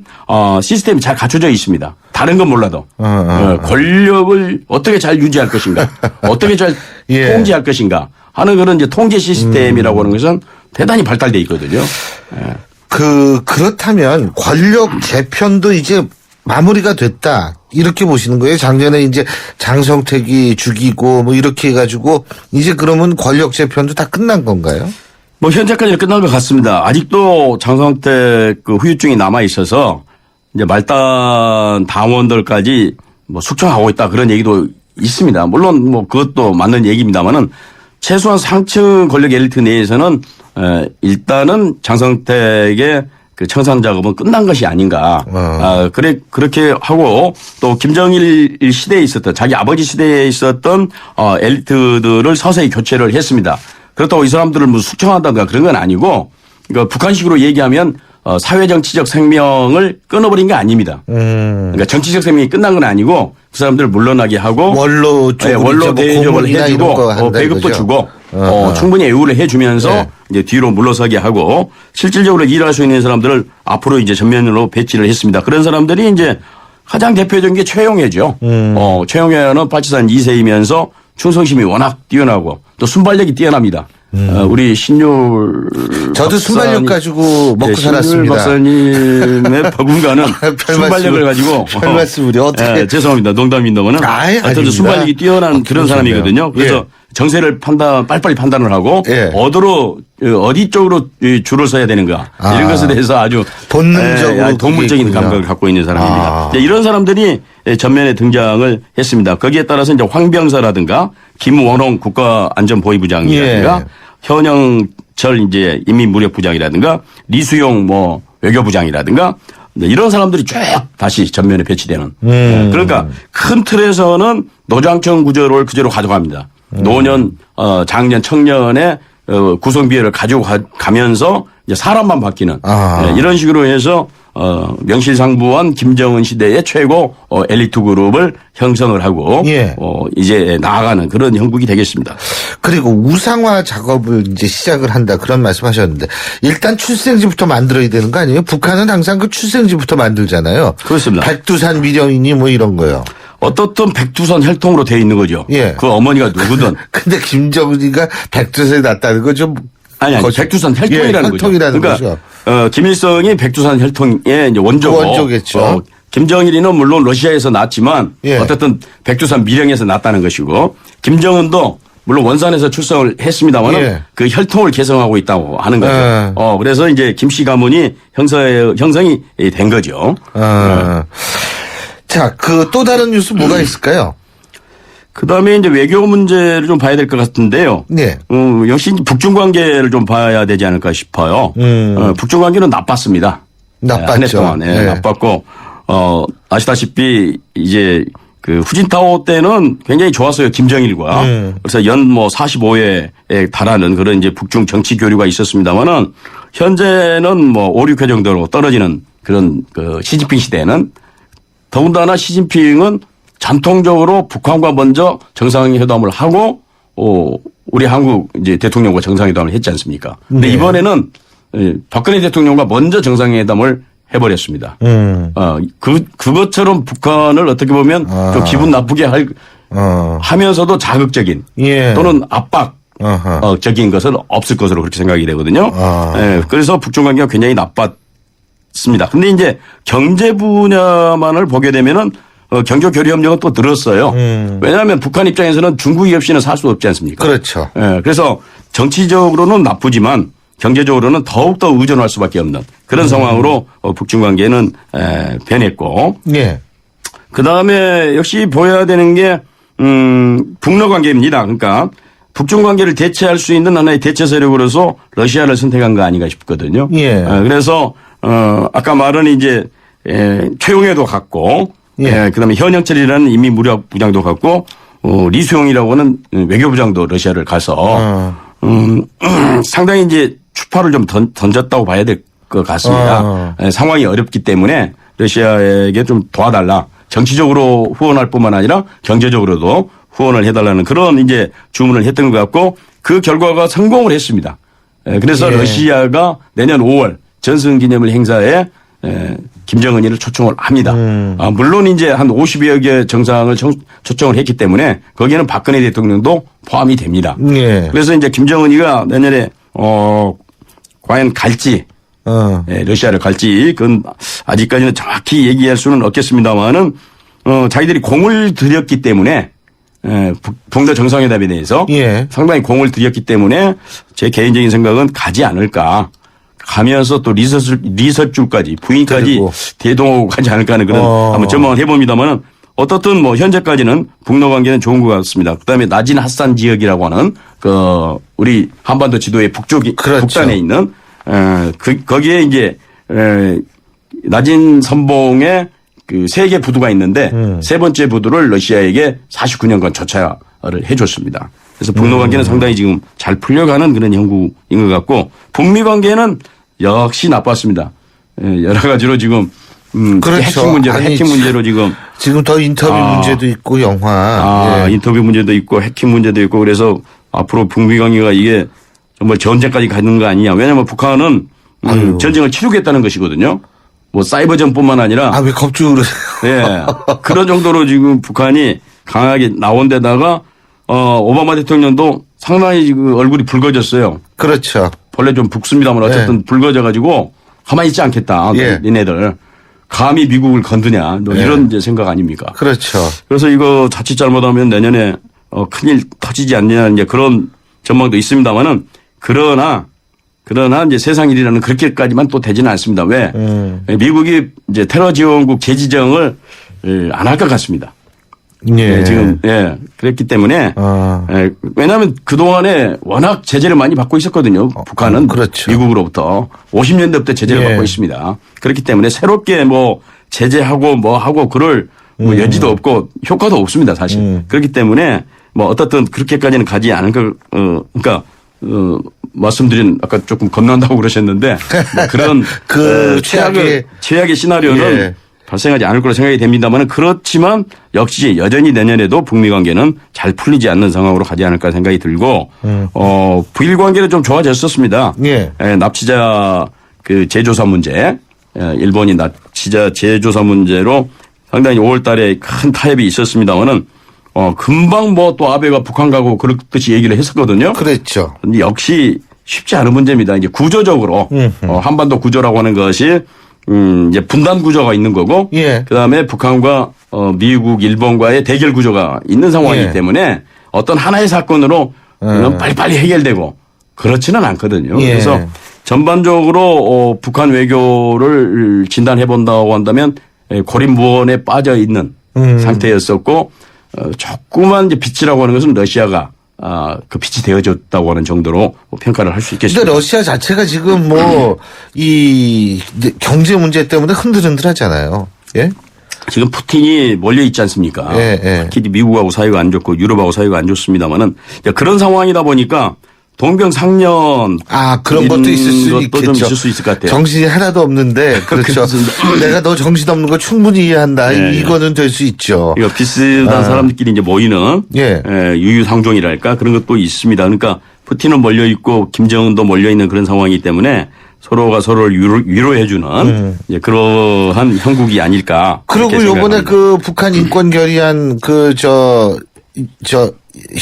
시스템이 잘 갖춰져 있습니다. 다른 건 몰라도 권력을 어떻게 잘 유지할 것인가, 어떻게 잘 예. 통제할 것인가 하는 그런 이제 통제 시스템이라고 하는 것은 대단히 발달돼 있거든요. 예. 그렇다면 권력 재편도 이제 마무리가 됐다. 이렇게 보시는 거예요? 작년에 이제 장성택이 죽이고 뭐 이렇게 해가지고 이제 그러면 권력 재편도 다 끝난 건가요? 뭐 현재까지는 끝난 것 같습니다. 아직도 장성택 그 후유증이 남아 있어서 이제 말단 당원들까지 뭐 숙청하고 있다 그런 얘기도 있습니다. 물론 뭐 그것도 맞는 얘기입니다만은 최소한 상층 권력 엘리트 내에서는 일단은 장성택의 그 청산 작업은 끝난 것이 아닌가. 그렇게 하고 또 김정일 시대에 있었던 자기 아버지 시대에 있었던 엘리트들을 서서히 교체를 했습니다. 그렇다고 이 사람들을 뭐 숙청한다든가 그런 건 아니고 그러니까 북한식으로 얘기하면 사회정치적 생명을 끊어버린 게 아닙니다. 그러니까 정치적 생명이 끝난 건 아니고 그 사람들을 물러나게 하고 원로 대접을 해주고 배급도 주고 충분히 애우를 해주면서 네. 이제 뒤로 물러서게 하고 실질적으로 일할 수 있는 사람들을 앞으로 이제 전면으로 배치를 했습니다. 그런 사람들이 이제 가장 대표적인 게 최용해죠. 최용해는 파키스탄 2세이면서 충성심이 워낙 뛰어나고 또 순발력이 뛰어납니다. 우리 신율 저도 순발력 가지고 먹고 살았습니다. 신율 박사님의 버금가는 순발력을 가지고 별 말씀을요. 어떻게 죄송합니다. 농담입니다만은 하여튼 순발력이 뛰어난 그런 사람이거든요. 그래서 예. 정세를 빨리빨리 판단을 하고 예. 어디 쪽으로 줄을 서야 되는가 이런 것에 대해서 아주 본능적으로 동물적인 감각을 갖고 있는 사람입니다. 이런 사람들이 전면에 등장을 했습니다. 거기에 따라서 이제 황병서라든가 김원홍 국가안전보위부장이라든가 예. 현영철 이제 인민무력부장이라든가 리수용 뭐 외교부장이라든가 이런 사람들이 쭉 다시 전면에 배치되는. 그러니까 큰 틀에서는 노장청 구조를 그대로 가져갑니다. 노년, 장년, 청년의 구성비례를 가지고 가면서 이제 사람만 바뀌는 이런 식으로 해서 명실상부한 김정은 시대의 최고 엘리트 그룹을 형성을 하고 예. 이제 나아가는 그런 형국이 되겠습니다. 그리고 우상화 작업을 이제 시작을 한다 그런 말씀하셨는데 일단 출생지부터 만들어야 되는 거 아니에요? 북한은 항상 그 출생지부터 만들잖아요. 그렇습니다. 백두산 미령이니 뭐 이런 거요. 어떻든 백두산 혈통으로 되어 있는 거죠. 예. 그 어머니가 누구든. 근데 김정은이가 백두산에 났다는 거 좀 아니 백두산 혈통이라는 거죠. 그러니까 김일성이 백두산 혈통의 이제 원조겠죠. 김정일이는 물론 러시아에서 났지만 예. 어쨌든 백두산 미령에서 났다는 것이고 김정은도 물론 원산에서 출생을 했습니다만 예. 그 혈통을 개성하고 있다고 하는 거죠. 그래서 이제 김씨 가문이 형성이 된 거죠. 자, 그 또 다른 뉴스 뭐가 있을까요? 그 다음에 이제 외교 문제를 좀 봐야 될 것 같은데요. 네. 역시 북중 관계를 좀 봐야 되지 않을까 싶어요. 북중 관계는 나빴습니다. 나빴죠. 한 해 동안 나빴고, 아시다시피 이제 그 후진타오 때는 굉장히 좋았어요. 김정일과. 그래서 연 45회에 달하는 그런 이제 북중 정치 교류가 있었습니다만은 현재는 5, 6회 정도로 떨어지는 그런 그 시진핑 시대에는 더군다나 시진핑은 전통적으로 북한과 먼저 정상회담을 하고 우리 한국 이제 대통령과 정상회담을 했지 않습니까? 근데 이번에는 박근혜 대통령과 먼저 정상회담을 해버렸습니다. 그것처럼 북한을 어떻게 보면 좀 기분 나쁘게 하면서도 자극적인 또는 압박적인 것은 없을 것으로 그렇게 생각이 되거든요. 그래서 북중 관계가 굉장히 나빴습니다. 근데 이제 경제 분야만을 보게 되면은 경제 교류 협력은 또 늘었어요. 왜냐하면 북한 입장에서는 중국이 없이는 살 수 없지 않습니까? 그렇죠. 그래서 정치적으로는 나쁘지만 경제적으로는 더욱더 의존할 수밖에 없는 그런 상황으로 북중 관계는 변했고. 예. 그 다음에 역시 보여야 되는 게 북러 관계입니다. 그러니까 북중 관계를 대체할 수 있는 하나의 대체 세력으로서 러시아를 선택한 거 아닌가 싶거든요. 예. 그래서 아까 말은 이제 최용해도 갔고, 그다음에 현영철이라는 인민무력 부장도 갔고, 리수용이라고 하는 외교부장도 러시아를 가서 상당히 이제 추파를 좀 던졌다고 봐야 될 것 같습니다. 상황이 어렵기 때문에 러시아에게 좀 도와달라. 정치적으로 후원할 뿐만 아니라 경제적으로도 후원을 해달라는 그런 이제 주문을 했던 것 같고 그 결과가 성공을 했습니다. 그래서 러시아가 내년 5월 전승기념일 행사에 김정은이를 초청을 합니다. 물론 이제 한 50여 개 정상을 초청을 했기 때문에 거기에는 박근혜 대통령도 포함이 됩니다. 그래서 이제 김정은이가 내년에 과연 갈지 러시아를 갈지 그건 아직까지는 정확히 얘기할 수는 없겠습니다만은 자기들이 공을 들였기 때문에 북러 정상회담에 대해서 상당히 공을 들였기 때문에 제 개인적인 생각은 가지 않을까. 가면서 또 리서줄까지 부인까지 대동하고 가지 않을까 하는 그런 한번 전망을 해봅니다만은 어떻든 현재까지는 북러 관계는 좋은 것 같습니다. 그다음에 나진 하산 지역이라고 하는 우리 한반도 지도의 북단에 있는 거기에 이제 나진 선봉에 그 3개 부두가 있는데 세 번째 부두를 러시아에게 49년간 조차를 해줬습니다. 그래서 북러 관계는 상당히 지금 잘 풀려가는 그런 형국인 것 같고 북미 관계는 역시 나빴습니다. 여러 가지로 지금 그렇죠. 해킹 문제로 지금 더 인터뷰 문제도 있고 영화 인터뷰 문제도 있고 해킹 문제도 있고 그래서 앞으로 북미 관계가 이게 정말 전쟁까지 가는 거 아니냐. 왜냐하면 북한은 전쟁을 치르겠다는 것이거든요. 사이버전뿐만 아니라 왜 겁주고 그런 정도로 지금 북한이 강하게 나온 데다가 오바마 대통령도 상당히 지금 얼굴이 붉어졌어요. 그렇죠. 원래 좀 붉습니다만 어쨌든 붉어져가지고 가만히 있지 않겠다. 니네들 감히 미국을 건드냐 이런 이제 생각 아닙니까? 그렇죠. 그래서 이거 자칫 잘못하면 내년에 큰일 터지지 않냐 이제 그런 전망도 있습니다만은 그러나 이제 세상 일이라는 그렇게까지만 또 되지는 않습니다. 왜? 미국이 이제 테러 지원국 재지정을 안 할 것 같습니다. 지금 그랬기 때문에 왜냐하면 그동안에 워낙 제재를 많이 받고 있었거든요. 북한은 그렇죠. 미국으로부터 50년대부터 제재를 받고 있습니다. 그렇기 때문에 새롭게 제재하고 하고 그럴 여지도 없고 효과도 없습니다. 사실. 그렇기 때문에 어떻든 그렇게까지는 가지 않을 그러니까 말씀드린 아까 조금 겁난다고 그러셨는데 그런 최악의 시나리오는 발생하지 않을 거로 생각이 됩니다만 그렇지만 역시 여전히 내년에도 북미 관계는 잘 풀리지 않는 상황으로 가지 않을까 생각이 들고 북일 관계는 좀 좋아졌었습니다. 납치자 그 재조사 문제 일본이 납치자 재조사 문제로 상당히 5월 달에 큰 타협이 있었습니다만은 금방 또 아베가 북한 가고 그렇듯이 얘기를 했었거든요. 그랬죠. 근데 역시 쉽지 않은 문제입니다. 이제 구조적으로 한반도 구조라고 하는 것이 이제 분단 구조가 있는 거고, 그다음에 북한과 미국, 일본과의 대결 구조가 있는 상황이기 때문에 어떤 하나의 사건으로 빨리빨리 해결되고 그렇지는 않거든요. 예. 그래서 전반적으로 북한 외교를 진단해 본다고 한다면 고립무원에 빠져 있는 상태였었고 조그만 이제 빚이라고 하는 것은 러시아가 그 빚이 되어졌다고 하는 정도로 평가를 할 수 있겠습니다. 근데 러시아 자체가 지금 뭐 이 경제 문제 때문에 흔들흔들하잖아요. 예? 지금 푸틴이 몰려 있지 않습니까? 예. 특히 미국하고 사이가 안 좋고 유럽하고 사이가 안 좋습니다만은 그런 상황이다 보니까 동병상련 그런 것도 있을 수 있겠죠. 좀 있을 수 있을 것 같아요. 정신이 하나도 없는데 그렇죠. 내가 너 정신 없는 거 충분히 이해한다. 이거는 될 수 있죠. 이거 비슷한 사람들끼리 이제 모이는 유유상종이랄까 그런 것도 있습니다. 그러니까 푸틴은 몰려 있고 김정은도 몰려 있는 그런 상황이기 때문에 서로가 서로를 위로해주는 그러한 형국이 아닐까. 그리고 요번에 그 북한 인권 결의안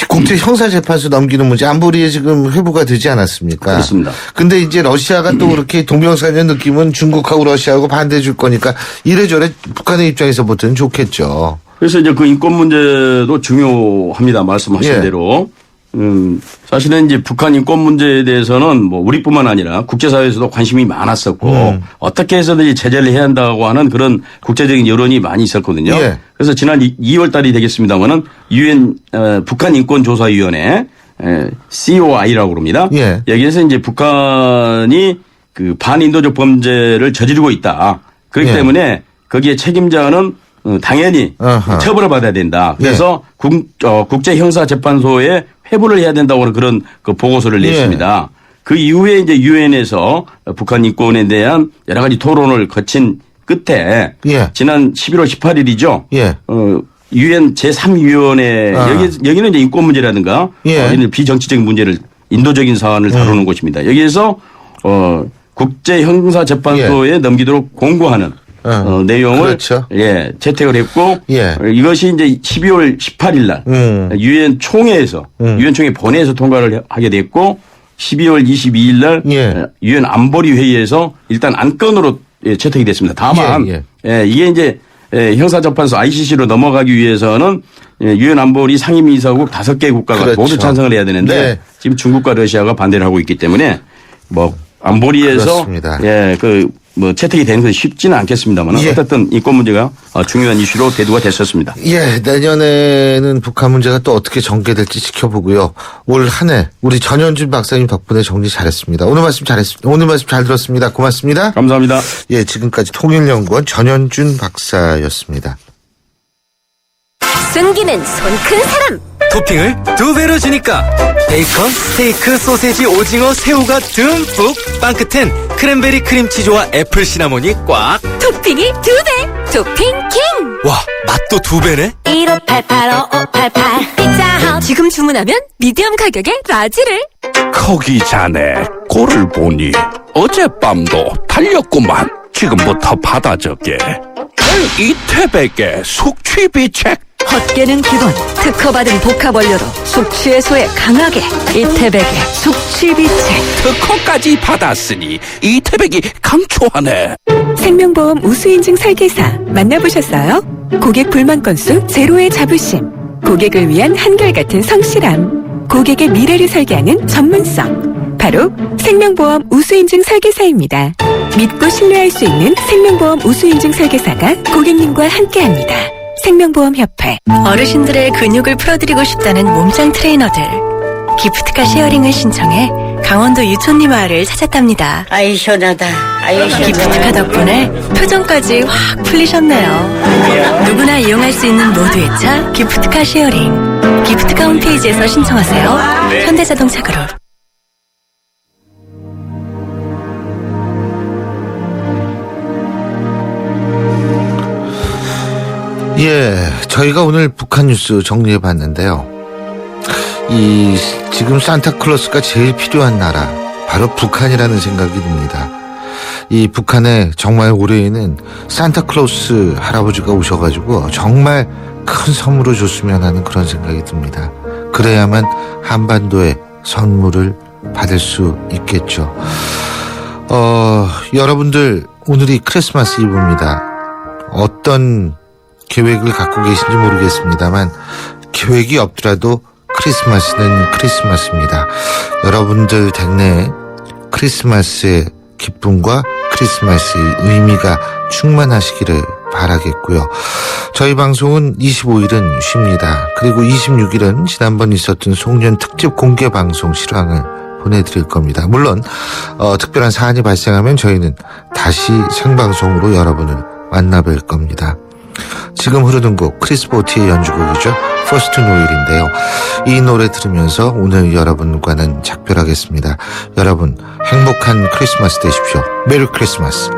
국제 형사재판소 넘기는 문제 안보리에 지금 회부가 되지 않았습니까? 그렇습니다. 근데 이제 러시아가 또 그렇게 동병상련 느낌은 중국하고 러시아하고 반대해 줄 거니까 이래저래 북한의 입장에서부터는 좋겠죠. 그래서 이제 그 인권 문제도 중요합니다. 말씀하신 대로. 사실은 이제 북한 인권 문제에 대해서는 뭐 우리뿐만 아니라 국제사회에서도 관심이 많았었고 어떻게 해서든지 제재를 해야 한다고 하는 그런 국제적인 여론이 많이 있었거든요. 그래서 지난 2월 달이 되겠습니다만은 UN 북한 인권조사위원회 COI라고 그럽니다. 여기에서 이제 북한이 그 반인도적 범죄를 저지르고 있다. 그렇기 때문에 거기에 책임자는 당연히 처벌을 받아야 된다. 그래서 국제형사재판소에 회부를 해야 된다고 하는 그런 그 보고서를 냈습니다. 그 이후에 이제 유엔에서 북한 인권에 대한 여러 가지 토론을 거친 끝에 지난 11월 18일이죠. 유엔 제3위원회 여기는 이제 인권 문제라든가 비정치적인 문제를 인도적인 사안을 다루는 곳입니다. 여기에서 국제형사재판소에 넘기도록 공고하는 내용을 채택을 했고 이것이 이제 12월 18일 날 유엔 총회에서 유엔 총회 본회에서 통과를 하게 됐고 12월 22일 날 유엔 안보리 회의에서 일단 안건으로 채택이 됐습니다. 다만 이게 이제 형사재판소 ICC로 넘어가기 위해서는 유엔 안보리 상임이사국 5개 국가가 모두 찬성을 해야 되는데 지금 중국과 러시아가 반대를 하고 있기 때문에 뭐 안보리에서 뭐 채택이 되는 것이 쉽지는 않겠습니다만 어쨌든 인권 문제가 중요한 이슈로 대두가 됐었습니다. 내년에는 북한 문제가 또 어떻게 전개될지 지켜보고요. 올 한 해 우리 전현준 박사님 덕분에 정리 잘했습니다. 오늘 말씀 잘했습니다. 오늘 말씀 잘 들었습니다. 고맙습니다. 감사합니다. 지금까지 통일연구원 전현준 박사였습니다. 승기는 손 큰 사람. 토핑을 2배로 주니까 베이컨, 스테이크, 소세지, 오징어, 새우가 듬뿍. 빵 끝엔 크랜베리 크림치즈와 애플 시나몬이 꽉. 토핑이 2배. 토핑 킹. 와, 맛도 2배네. 1588-5588 피자헛. 지금 주문하면 미디엄 가격에 라지를. 거기 자네 꼴을 보니 어젯밤도 달렸구만. 지금부터 받아 적게. 이태백의 숙취비책. 헛개는 기본, 특허받은 복합원료로 숙취 해소에 강하게. 이태백의 숙취비책. 특허까지 받았으니 이태백이 강추하네. 생명보험 우수인증 설계사 만나보셨어요? 고객 불만 건수 제로의 자부심, 고객을 위한 한결같은 성실함, 고객의 미래를 설계하는 전문성, 바로 생명보험 우수인증 설계사입니다. 믿고 신뢰할 수 있는 생명보험 우수인증 설계사가 고객님과 함께합니다. 생명보험협회. 어르신들의 근육을 풀어드리고 싶다는 몸짱 트레이너들. 기프트카 쉐어링을 신청해 강원도 유촌리 마을을 찾았답니다. 아이 시원하다. 기프트카 덕분에 표정까지 확 풀리셨네요. 누구나 이용할 수 있는 모두의 차 기프트카 쉐어링. 기프트카 홈페이지에서 신청하세요. 현대자동차 그룹. 저희가 오늘 북한 뉴스 정리해 봤는데요. 지금 산타클로스가 제일 필요한 나라, 바로 북한이라는 생각이 듭니다. 이 북한에 정말 올해에는 산타클로스 할아버지가 오셔가지고 정말 큰 선물을 줬으면 하는 그런 생각이 듭니다. 그래야만 한반도에 선물을 받을 수 있겠죠. 여러분들 오늘이 크리스마스 이브입니다. 어떤 계획을 갖고 계신지 모르겠습니다만 계획이 없더라도 크리스마스는 크리스마스입니다. 여러분들 댁내 크리스마스의 기쁨과 크리스마스의 의미가 충만하시기를 바라겠고요. 저희 방송은 25일은 쉽니다. 그리고 26일은 지난번 있었던 송년 특집 공개 방송 실황을 보내드릴 겁니다. 물론 특별한 사안이 발생하면 저희는 다시 생방송으로 여러분을 만나뵐 겁니다. 지금 흐르는 곡 크리스 보티의 연주곡이죠. First Noel인데요. 이 노래 들으면서 오늘 여러분과는 작별하겠습니다. 여러분 행복한 크리스마스 되십시오. 메리 크리스마스.